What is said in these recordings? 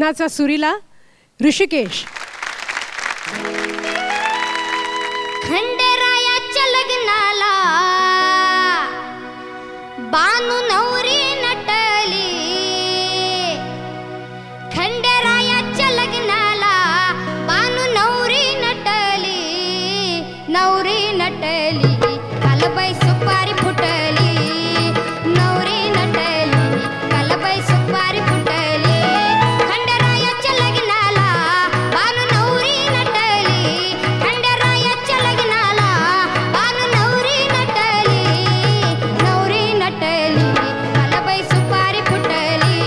पुन्हाचा सुरीला ऋषिकेश. खंडेरायाच्या लग्नाला बानू नवरी नटली. खंडेरायाच्या लग्नाला बानू नवरी नटली. नवरी नटली कालबाई सुपारी फुटली. नवरी नटली कालबाई सुपारी फुटली. खंडेरायाच्या लग्नाला बानू नवरी नटली. खंडेरायाच्या लग्नाला बानू नवरी नटली. नवरी नटली कालबाई सुपारी फुटली.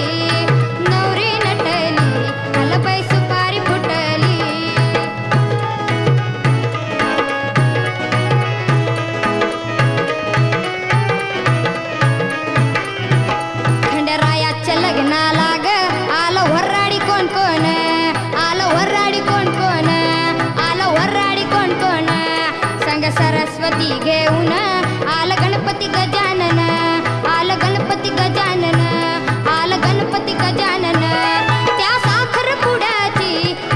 नवरी नटली कालबाई सुपारी फुटली. खंडेरायाच्या लग्नाला ग आलं वर्राडी कोण कोण. आलं वर्राडी कोण कोण. आलं वर्राडी कोण कोण. संग सरस्वती घेऊन आलं गणपती गजानन. आलं गणपती गजानन. आलं गणपती गजानन. त्या साखर पुड्याची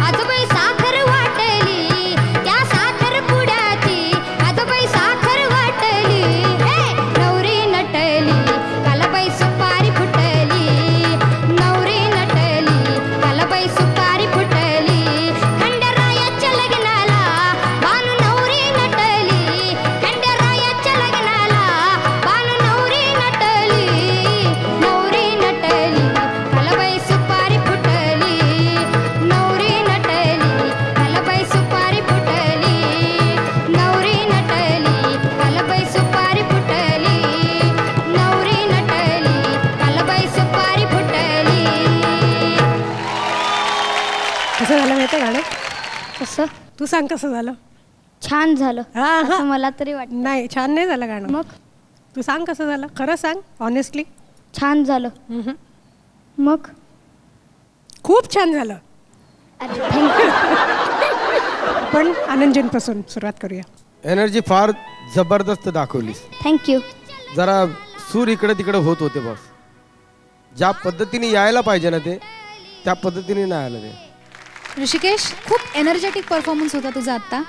आजोबाई साखर वाटली. त्या साखर पुड्याची आजोबाई साखर वाटली. हे नवरी नटली कालबाई सुपारी फुटली. नवरी नटली कालबाई सुपारी फुटली. खंडेरायाच्या लग्नाला बानू नवरी नटली. खंडेरायाच्या लग्नाला बानू नवरी नटली. नवरी नटली कालबाई सुपारी फुटली. नवरी नटली कालबाई सुपारी फुटली. नवरी नटली कालबाई सुपारी फुटली. नवरी नटली कालबाई सुपारी फुटली. कसं झालं माहिती गाणं? कसं तू सांग कसं झालं? छान झालं हा, हा. असं मला तरी वाटतं. नाही, छान नाही झालं गाणं. मग तू सांग कसं झालं, खरं सांग ऑनेस्टली. छान झालं. मग खूप छान झालं. अरे थँक्यू. पण आनंदजींपासून सुरुवात करूया. एनर्जी फार जबरदस्त दाखवलीस. थँक्यू. जरा सूर इकडे तिकडे होत होते बॉस. ज्या पद्धतीने यायला पाहिजे ना ते त्या पद्धतीने नाही आलं ते. ऋषिकेश, खूप एनर्जेटिक परफॉर्मन्स होता तुझा आत्ता.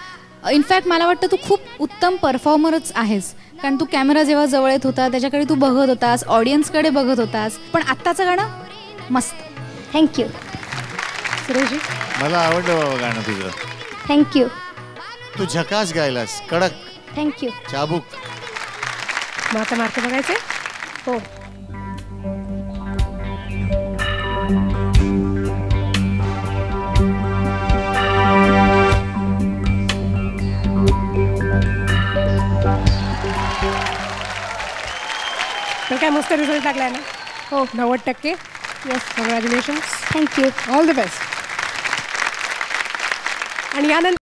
इनफॅक्ट मला वाटतं तू खूप उत्तम परफॉर्मरच आहेस, कारण तू कॅमेरा जेव्हा जवळ येत होता त्याच्याकडे तू बघत होतास, ऑडियन्सकडे बघत होतास. पण आत्ताचं गाणं मस्त. थँक्यू. सुरेशजी, मला आवडलं बाबा गाणं तुझं. थँक्यू. तू झकास गायलास, कडक, थँक्यू. चाबूक. मग आता मार्क बघायचे. हो. तर काय मस्त रिझल्ट लागलाय ना. हो. 90%. Yes. Congratulations. Thank you. All the best. आणि यानंतर